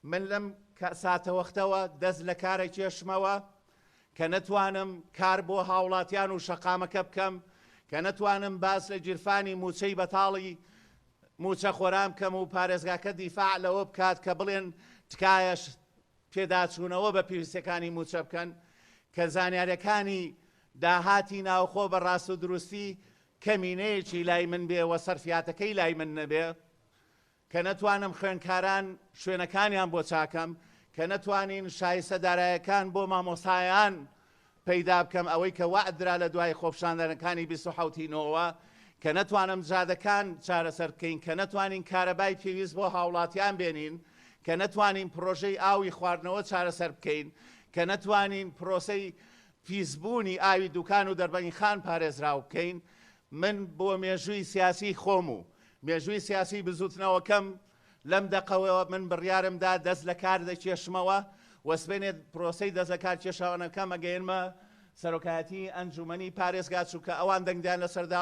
من لەم ساتەوەختەوە دەست لە کارە کێشمەوە کە نەتوانم کار بۆ هاوڵاتیان و شەقامەکە بکەم، کە نەتوانم باس لە گیرفانی موچەی بەتاڵی موچە خۆرام کەم و پارێزگاکە دیفاع لەوە بکات کە بڵێن تکایەش پێداچوونەوە بە پێویستەکانی موچە بکەن، کە زانیاریەکانی داهاتی ناوخۆ بە ڕاست و دروستی کەمینەیەکی لای من بێ و سەرفیاتەکەی لای من نەبێ، کە نەتوانم خوێندکاران شوێنەکانیان بۆ چاکەم، کە نەتوانین شایستە دارایەکان بۆ مامۆستایان پەیدا بکەم ئەوەی کە وعدرا لە دوای خۆپیشاندنەکانی 27ەوە، کە نەتوانم جادەکان چارەسەر بکەین، کە نەتوانین کارەبای پێویست بۆ هاوڵاتیان بێنین، کە نەتوانین پرۆژەی ئاوی خواردنەوە چارەسەر بکەین، کە نەتوانین پرۆسەی پیسبوونی ئاوی دوکان و دەربەنی خان پارێزراو بکەین. من بۆ مێژووی سیاسی خۆم و مێژووی سیاسی بزوتنەوەکەم لەم دەقەوەوە من بڕیارمدا دەست لە کار دەکێشمەوە وەسبێنێت پرۆسەی دەست لە کار کێشاوانەکەم ئەگەێنمە سەرۆکایەتی ئەنجومەنی پارێزگا چووکە ئەوان دەنگدان لەسەردا